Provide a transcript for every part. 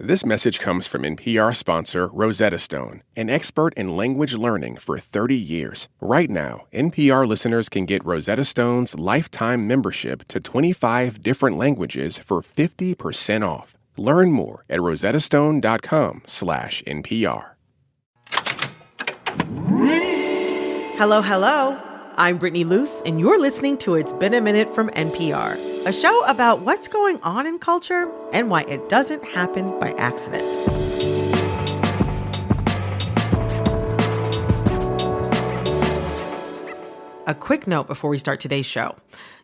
This message comes from NPR sponsor Rosetta Stone, an expert in language learning for 30 years. Right now, NPR listeners can get Rosetta Stone's lifetime membership to 25 different languages for 50% off. Learn more at rosettastone.com/NPR. Hello, hello. I'm Brittany Luce, and you're listening to It's Been a Minute from NPR, a show about what's going on in culture and why it doesn't happen by accident. A quick note before we start today's show.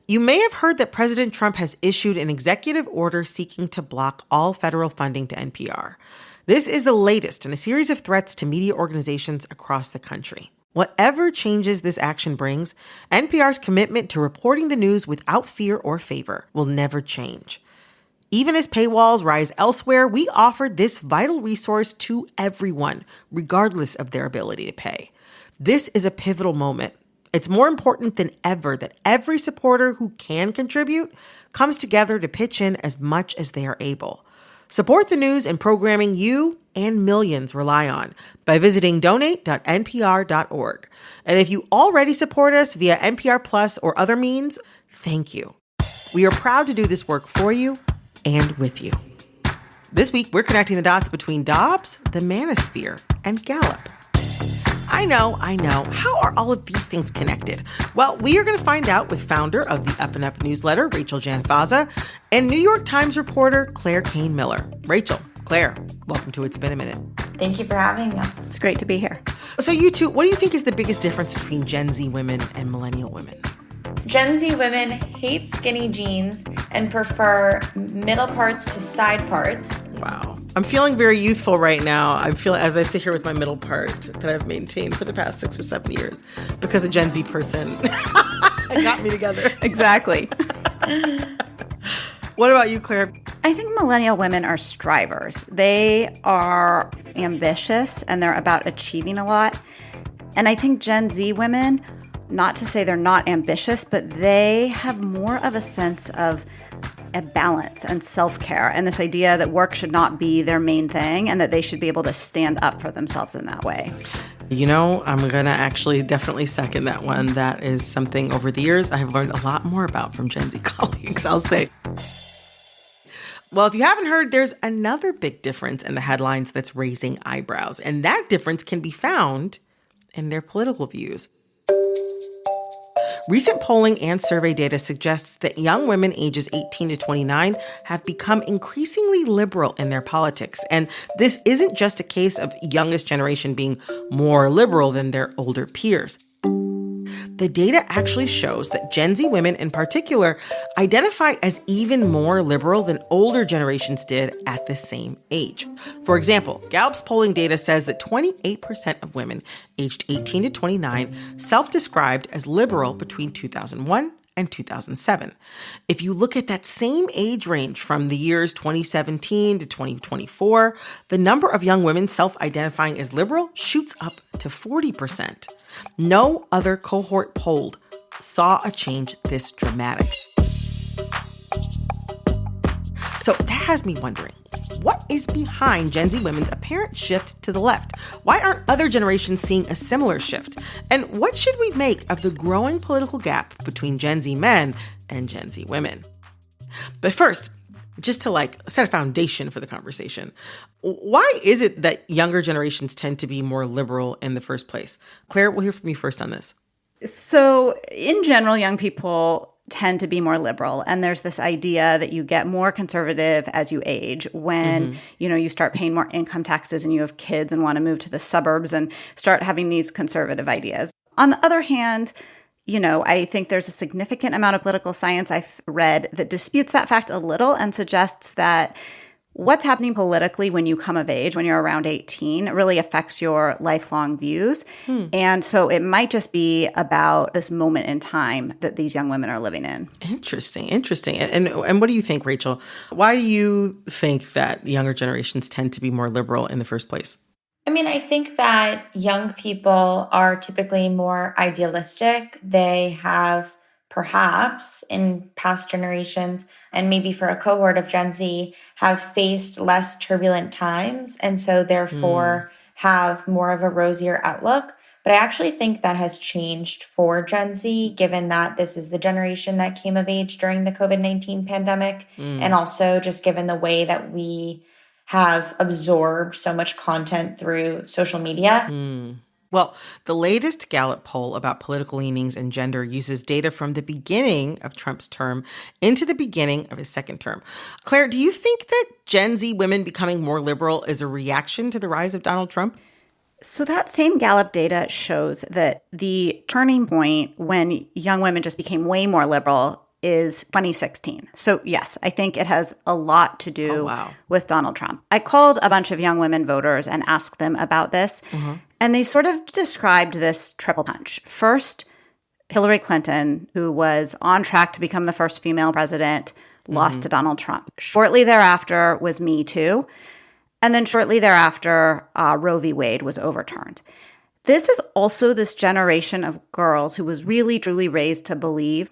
You may have heard that President Trump has issued an executive order seeking to block all federal funding to NPR. This is the latest in a series of threats to media organizations across the country. Whatever changes this action brings, NPR's commitment to reporting the news without fear or favor will never change. Even as paywalls rise elsewhere, we offer this vital resource to everyone, regardless of their ability to pay. This is a pivotal moment. It's more important than ever that every supporter who can contribute comes together to pitch in as much as they are able. Support the news and programming you and millions rely on by visiting donate.npr.org. And if you already support us via NPR Plus or other means, thank you. We are proud to do this work for you and with you. This week, we're connecting the dots between Dobbs, the Manosphere, and Gallup. I know. How are all of these things connected? Well, we are going to find out with founder of the Up and Up newsletter, Rachel Janfaza, and New York Times reporter Claire Kane Miller. Rachel, Claire, welcome to It's Been a Minute. Thank you for having us. It's great to be here. So you two, what do you think is the biggest difference between Gen Z women and millennial women? Gen Z women hate skinny jeans and prefer middle parts to side parts. Wow. I'm feeling very youthful right now. I feel as I sit here with my middle part that I've maintained for the past 6 or 7 years because a Gen Z person got me together. Exactly. What about you, Claire? I think millennial women are strivers. They are ambitious and they're about achieving a lot. And I think Gen Z women, not to say they're not ambitious, but they have more of a sense of a balance and self-care and this idea that work should not be their main thing and that they should be able to stand up for themselves in that way. You know, I'm going to actually definitely second that one. That is something over the years I have learned a lot more about from Gen Z colleagues, I'll say. Well, if you haven't heard, there's another big difference in the headlines that's raising eyebrows, and that difference can be found in their political views. Recent polling and survey data suggests that young women ages 18 to 29 have become increasingly liberal in their politics. And this isn't just a case of youngest generation being more liberal than their older peers. The data actually shows that Gen Z women in particular identify as even more liberal than older generations did at the same age. For example, Gallup's polling data says that 28% of women aged 18 to 29 self-described as liberal between 2001 and 2007. If you look at that same age range from the years 2017 to 2024, the number of young women self-identifying as liberal shoots up to 40%. No other cohort polled saw a change this dramatic. So that has me wondering, what is behind Gen Z women's apparent shift to the left? Why aren't other generations seeing a similar shift? And what should we make of the growing political gap between Gen Z men and Gen Z women? But first, just to set a foundation for the conversation, why is it that younger generations tend to be more liberal in the first place? Claire, we'll hear from you first on this. So in general, young people tend to be more liberal. And there's this idea that you get more conservative as you age when, you start paying more income taxes and you have kids and want to move to the suburbs and start having these conservative ideas. On the other hand, I think there's a significant amount of political science I've read that disputes that fact a little and suggests that what's happening politically when you come of age, when you're around 18, really affects your lifelong views. And so it might just be about this moment in time that these young women are living in. Interesting. And what do you think, Rachel? Why do you think that younger generations tend to be more liberal in the first place? I mean, I think that young people are typically more idealistic. They have perhaps in past generations, and maybe for a cohort of Gen Z, have faced less turbulent times and so therefore have more of a rosier outlook. But I actually think that has changed for Gen Z, given that this is the generation that came of age during the COVID-19 pandemic, and also just given the way that we have absorbed so much content through social media. Well, the latest Gallup poll about political leanings and gender uses data from the beginning of Trump's term into the beginning of his second term. Claire, do you think that Gen Z women becoming more liberal is a reaction to the rise of Donald Trump? So that same Gallup data shows that the turning point when young women just became way more liberal is 2016. So yes, I think it has a lot to do with Donald Trump. I called a bunch of young women voters and asked them about this. And they sort of described this triple punch. First, Hillary Clinton, who was on track to become the first female president, lost to Donald Trump. Shortly thereafter was Me Too. And then shortly thereafter, Roe v. Wade was overturned. This is also this generation of girls who was really, truly raised to believe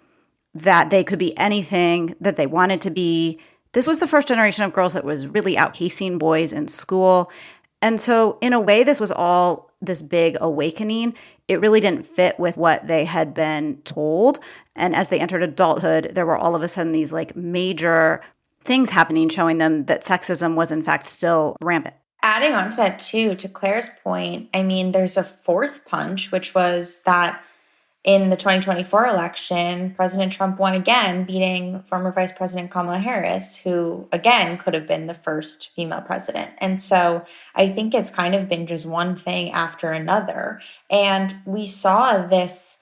that they could be anything that they wanted to be. This was the first generation of girls that was really outpacing boys in school. And so in a way, this was all this big awakening. It really didn't fit with what they had been told. And as they entered adulthood, there were all of a sudden these like major things happening showing them that sexism was in fact still rampant. Adding on to that too, to Claire's point, I mean, there's a fourth punch, which was that in the 2024 election, President Trump won again, beating former Vice President Kamala Harris, who, again, could have been the first female president. And so I think it's kind of been just one thing after another. And we saw this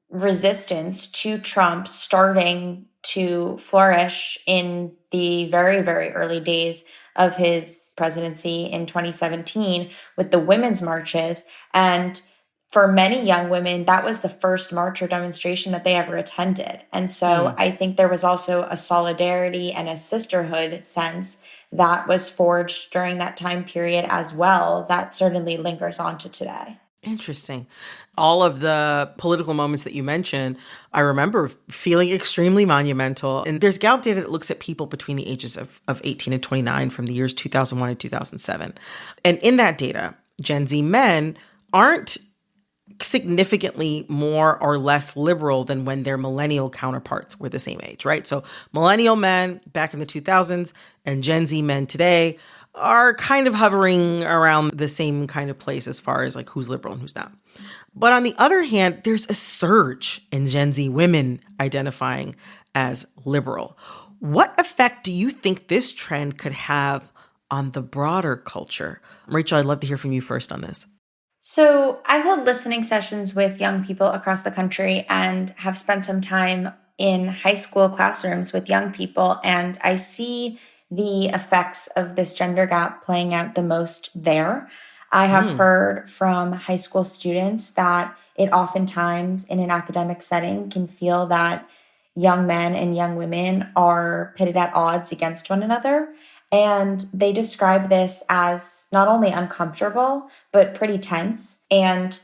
resistance to Trump starting to flourish in the very, very early days of his presidency in 2017 with the women's marches. And for many young women, that was the first march or demonstration that they ever attended. And so I think there was also a solidarity and a sisterhood sense that was forged during that time period as well that certainly lingers on to today. Interesting. All of the political moments that you mentioned, I remember feeling extremely monumental. And there's Gallup data that looks at people between the ages of 18 and 29 from the years 2001 and 2007. And in that data, Gen Z men aren't significantly more or less liberal than when their millennial counterparts were the same age, right? So millennial men back in the 2000s and Gen Z men today are kind of hovering around the same kind of place as far as like who's liberal and who's not. But on the other hand, there's a surge in Gen Z women identifying as liberal. What effect do you think this trend could have on the broader culture? Rachel, I'd love to hear from you first on this. So I hold listening sessions with young people across the country and have spent some time in high school classrooms with young people. And I see the effects of this gender gap playing out the most there. I have heard from high school students that it oftentimes in an academic setting can feel that young men and young women are pitted at odds against one another. And they describe this as not only uncomfortable, but pretty tense. And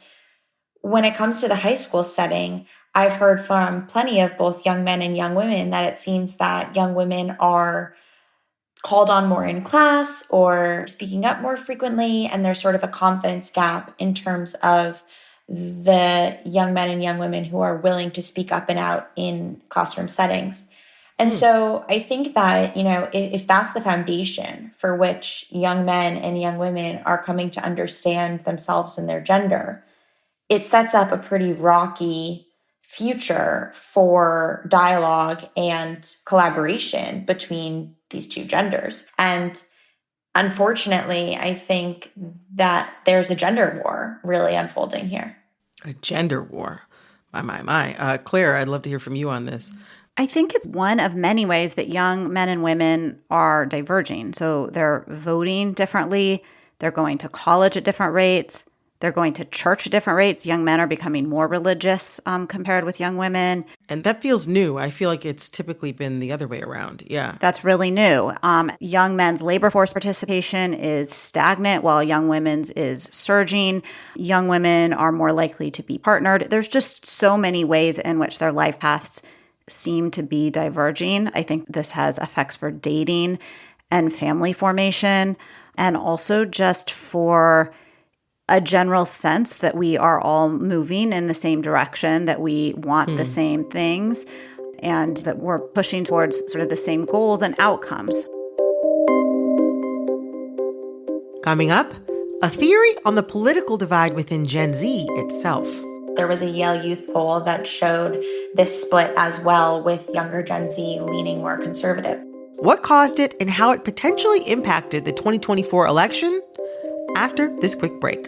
when it comes to the high school setting, I've heard from plenty of both young men and young women that it seems that young women are called on more in class or speaking up more frequently. And there's sort of a confidence gap in terms of the young men and young women who are willing to speak up and out in classroom settings. And so I think that, you know, if that's the foundation for which young men and young women are coming to understand themselves and their gender, it sets up a pretty rocky future for dialogue and collaboration between these two genders. And unfortunately, I think that there's a gender war really unfolding here. A gender war. My. Claire, I'd love to hear from you on this. I think it's one of many ways that young men and women are diverging. So they're voting differently. They're going to college at different rates. They're going to church at different rates. Young men are becoming more religious compared with young women. And that feels new. I feel like it's typically been the other way around. Yeah. That's really new. Young men's labor force participation is stagnant while young women's is surging. Young women are more likely to be partnered. There's just so many ways in which their life paths seem to be diverging. I think this has effects for dating and family formation, and also just for a general sense that we are all moving in the same direction, that we want the same things, and that we're pushing towards sort of the same goals and outcomes. Coming up, a theory on the political divide within Gen Z itself. There was a Yale Youth poll that showed this split as well, with younger Gen Z leaning more conservative. What caused it and how it potentially impacted the 2024 election? After this quick break.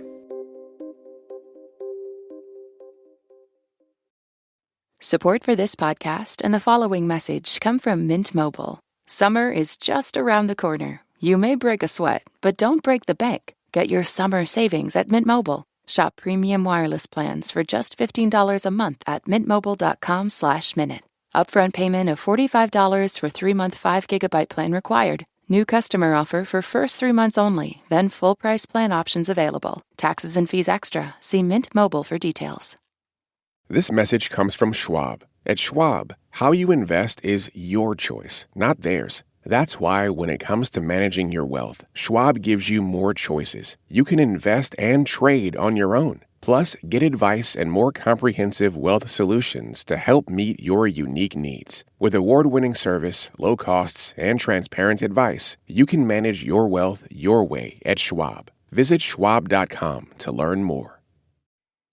Support for this podcast and the following message come from Mint Mobile. Summer is just around the corner. You may break a sweat, but don't break the bank. Get your summer savings at Mint Mobile. Shop premium wireless plans for just $15 a month at mintmobile.com/minute. Upfront payment of $45 for 3-month 5GB plan required. New customer offer for first 3 months only, then full price plan options available. Taxes and fees extra. See Mint Mobile for details. This message comes from Schwab. At Schwab, how you invest is your choice, not theirs. That's why when it comes to managing your wealth, Schwab gives you more choices. You can invest and trade on your own. Plus, get advice and more comprehensive wealth solutions to help meet your unique needs. With award-winning service, low costs, and transparent advice, you can manage your wealth your way at Schwab. Visit schwab.com to learn more.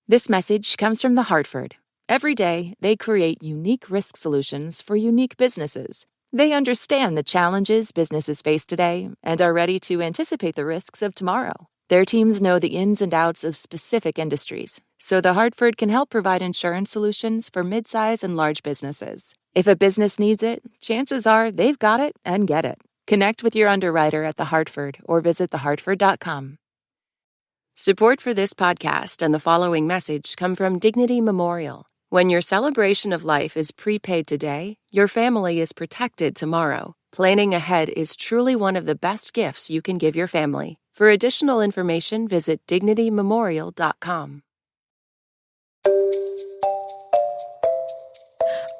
This message comes from The Hartford. Every day, they create unique risk solutions for unique businesses. They understand the challenges businesses face today and are ready to anticipate the risks of tomorrow. Their teams know the ins and outs of specific industries, so The Hartford can help provide insurance solutions for midsize and large businesses. If a business needs it, chances are they've got it and get it. Connect with your underwriter at The Hartford or visit thehartford.com. Support for this podcast and the following message come from Dignity Memorial. When your celebration of life is prepaid today, your family is protected tomorrow. Planning ahead is truly one of the best gifts you can give your family. For additional information, visit dignitymemorial.com.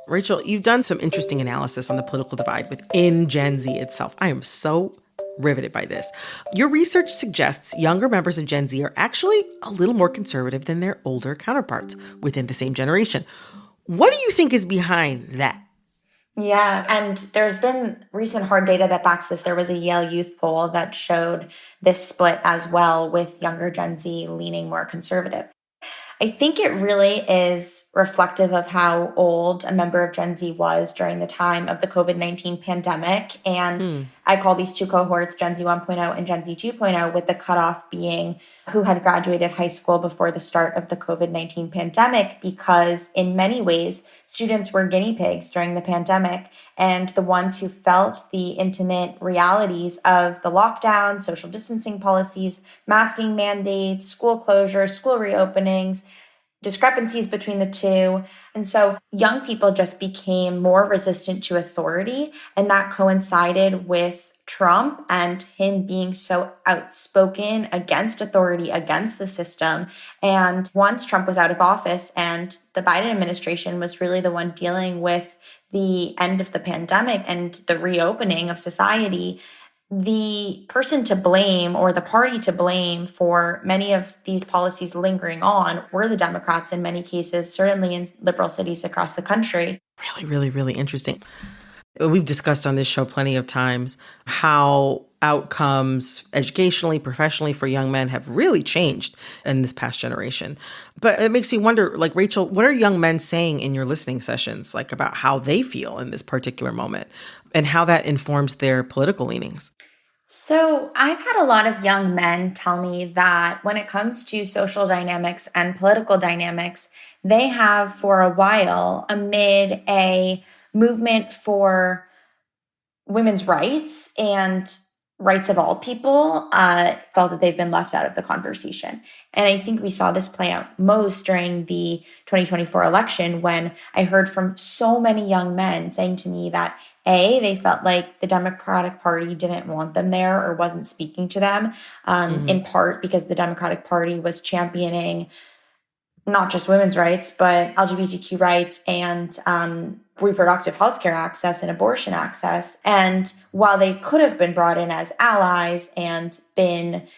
Rachel, you've done some interesting analysis on the political divide within Gen Z itself. I am so riveted by this. Your research suggests younger members of Gen Z are actually a little more conservative than their older counterparts within the same generation. What do you think is behind that? Yeah, and there's been recent hard data that backs this. There was a Yale Youth poll that showed this split as well, with younger Gen Z leaning more conservative. I think it really is reflective of how old a member of Gen Z was during the time of the COVID-19 pandemic. And I call these two cohorts Gen Z 1.0 and Gen Z 2.0, with the cutoff being who had graduated high school before the start of the COVID-19 pandemic, because in many ways, students were guinea pigs during the pandemic, and the ones who felt the intimate realities of the lockdown, social distancing policies, masking mandates, school closures, school reopenings, discrepancies between the two. And so young people just became more resistant to authority, and that coincided with Trump and him being so outspoken against authority, against the system. And once Trump was out of office and the Biden administration was really the one dealing with the end of the pandemic and the reopening of society, the person to blame, or the party to blame, for many of these policies lingering on were the Democrats in many cases, certainly in liberal cities across the country. Really interesting. We've discussed on this show plenty of times how outcomes educationally, professionally for young men have really changed in this past generation. But it makes me wonder, like, Rachel, what are young men saying in your listening sessions, like, about how they feel in this particular moment and how that informs their political leanings? So I've had a lot of young men tell me that when it comes to social dynamics and political dynamics, they have for a while, amid a movement for women's rights and rights of all people felt that they've been left out of the conversation. And I think we saw this play out most during the 2024 election, when I heard from so many young men saying to me that they felt like the Democratic Party didn't want them there or wasn't speaking to them, in part because the Democratic Party was championing not just women's rights, but LGBTQ rights and reproductive health care access and abortion access. And while they could have been brought in as allies and been,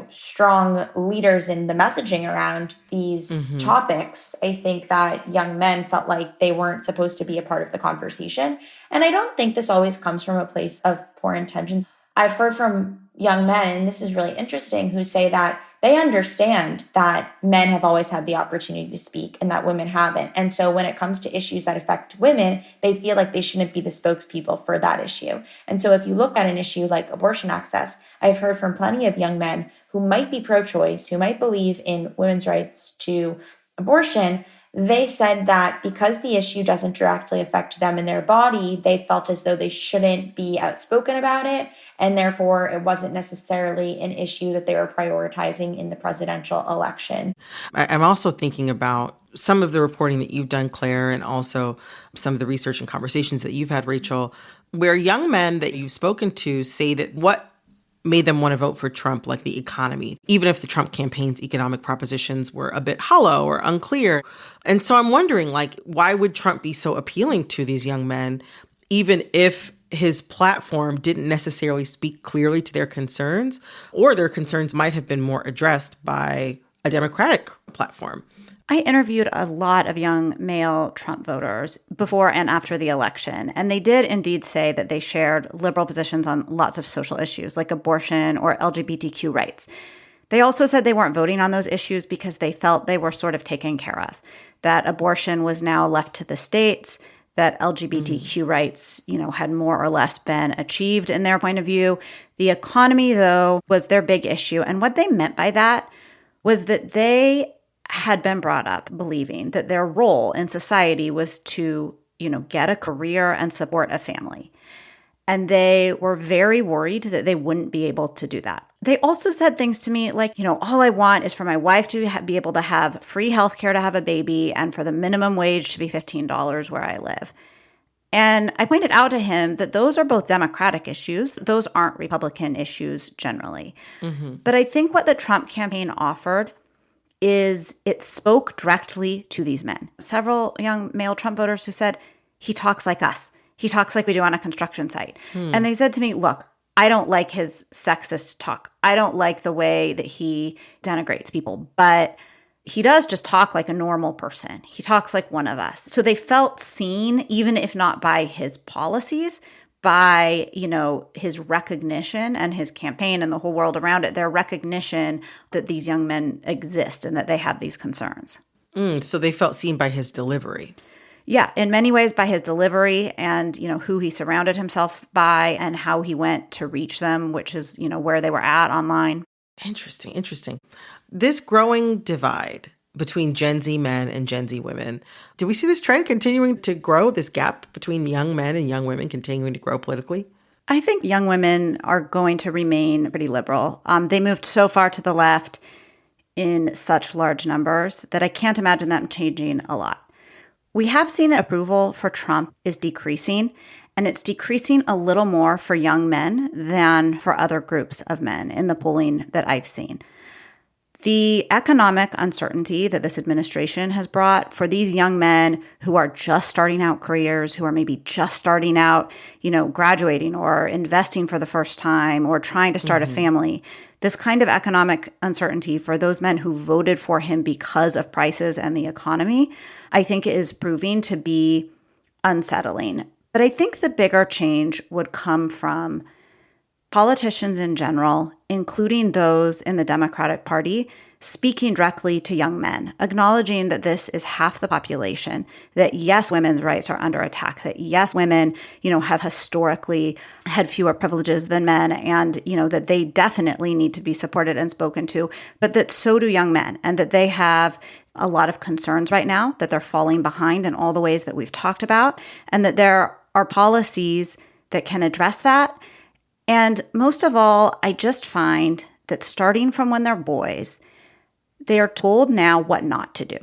strong leaders in the messaging around these topics, I think that young men felt like they weren't supposed to be a part of the conversation. And I don't think this always comes from a place of poor intentions. I've heard from young men, and this is really interesting, who say that they understand that men have always had the opportunity to speak and that women haven't. And so when it comes to issues that affect women, they feel like they shouldn't be the spokespeople for that issue. And so if you look at an issue like abortion access, I've heard from plenty of young men who might be pro-choice, who might believe in women's rights to abortion. They said that because the issue doesn't directly affect them in their body, they felt as though they shouldn't be outspoken about it, and therefore it wasn't necessarily an issue that they were prioritizing in the presidential election. I'm also thinking about some of the reporting that you've done, Claire, and also some of the research and conversations that you've had, Rachel, where young men that you've spoken to say that what made them want to vote for Trump, like the economy, even if the Trump campaign's economic propositions were a bit hollow or unclear. And so I'm wondering, why would Trump be so appealing to these young men, even if his platform didn't necessarily speak clearly to their concerns, or their concerns might have been more addressed by a Democratic platform? I interviewed a lot of young male Trump voters before and after the election, and they did indeed say that they shared liberal positions on lots of social issues like abortion or LGBTQ rights. They also said they weren't voting on those issues because they felt they were sort of taken care of, that abortion was now left to the states, that LGBTQ rights, had more or less been achieved in their point of view. The economy, though, was their big issue. And what they meant by that was that they had been brought up believing that their role in society was to, get a career and support a family. And they were very worried that they wouldn't be able to do that. They also said things to me like, all I want is for my wife to be able to have free healthcare to have a baby and for the minimum wage to be $15 where I live. And I pointed out to him that those are both Democratic issues. Those aren't Republican issues generally. But I think what the Trump campaign offered is it spoke directly to these men. Several young male Trump voters who said, he talks like us. He talks like we do on a construction site. And they said to me, look, I don't like his sexist talk. I don't like the way that he denigrates people, but he does just talk like a normal person. He talks like one of us. So they felt seen, even if not by his policies, by, his recognition and his campaign and the whole world around it, their recognition that these young men exist and that they have these concerns. So they felt seen by his delivery. Yeah, in many ways by his delivery and, who he surrounded himself by and how he went to reach them, which is, where they were at online. Interesting. This growing divide between Gen Z men and Gen Z women, do we see this trend continuing to grow, this gap between young men and young women continuing to grow politically? I think young women are going to remain pretty liberal. They moved so far to the left in such large numbers that I can't imagine them changing a lot. We have seen that approval for Trump is decreasing, and it's decreasing a little more for young men than for other groups of men in the polling that I've seen. The economic uncertainty that this administration has brought for these young men who are just starting out careers, who are maybe just starting out, graduating or investing for the first time or trying to start a family, this kind of economic uncertainty for those men who voted for him because of prices and the economy, I think is proving to be unsettling. But I think the bigger change would come from politicians in general, including those in the Democratic Party, speaking directly to young men, acknowledging that this is half the population, that yes, women's rights are under attack, that yes, women, have historically had fewer privileges than men, and, that they definitely need to be supported and spoken to, but that so do young men, and that they have a lot of concerns right now, that they're falling behind in all the ways that we've talked about, and that there are policies that can address that. And most of all, I just find that starting from when they're boys, they are told now what not to do,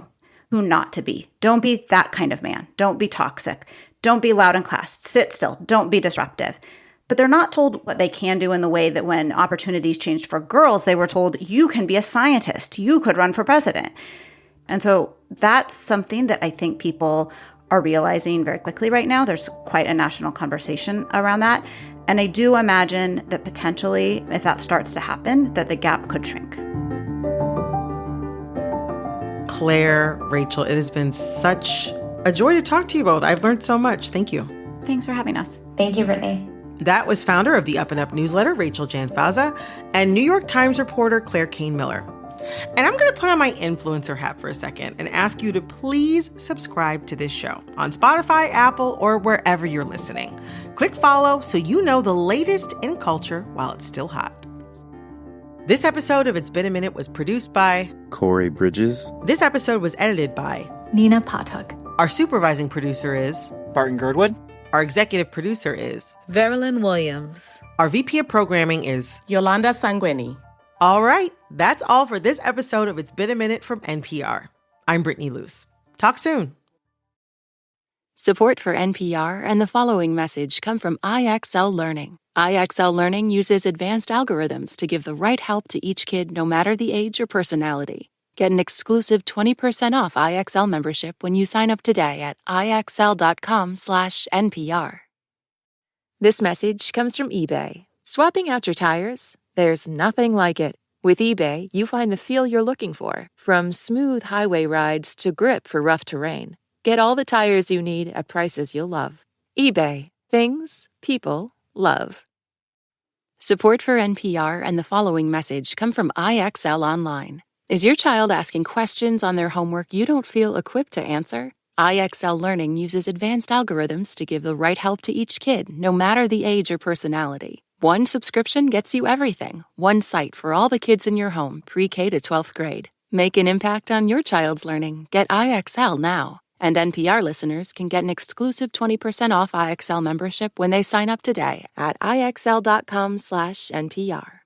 who not to be. Don't be that kind of man. Don't be toxic. Don't be loud in class. Sit still. Don't be disruptive. But they're not told what they can do in the way that when opportunities changed for girls, they were told, you can be a scientist. You could run for president. And so that's something that I think people are realizing very quickly right now. There's quite a national conversation around that. And I do imagine that potentially, if that starts to happen, that the gap could shrink. Claire, Rachel, it has been such a joy to talk to you both. I've learned so much. Thank you. Thanks for having us. Thank you, Brittany. That was founder of the Up and Up newsletter, Rachel Janfaza, and New York Times reporter Claire Kane-Miller. And I'm going to put on my influencer hat for a second and ask you to please subscribe to this show on Spotify, Apple, or wherever you're listening. Click follow so you know the latest in culture while it's still hot. This episode of It's Been a Minute was produced by Corey Bridges. This episode was edited by Nina Patak. Our supervising producer is Barton Girdwood. Our executive producer is Verilyn Williams. Our VP of programming is Yolanda Sanguini. All right, that's all for this episode of It's Been a Minute from NPR. I'm Brittany Luce. Talk soon. Support for NPR and the following message come from IXL Learning. IXL Learning uses advanced algorithms to give the right help to each kid, no matter the age or personality. Get an exclusive 20% off IXL membership when you sign up today at IXL.com/NPR. This message comes from eBay. Swapping out your tires? There's nothing like it. With eBay, you find the feel you're looking for, from smooth highway rides to grip for rough terrain. Get all the tires you need at prices you'll love. eBay. Things people love. Support for NPR and the following message come from IXL Online. Is your child asking questions on their homework you don't feel equipped to answer? IXL Learning uses advanced algorithms to give the right help to each kid, no matter the age or personality. One subscription gets you everything. One site for all the kids in your home, pre-K to 12th grade. Make an impact on your child's learning. Get IXL now. And NPR listeners can get an exclusive 20% off IXL membership when they sign up today at IXL.com/NPR.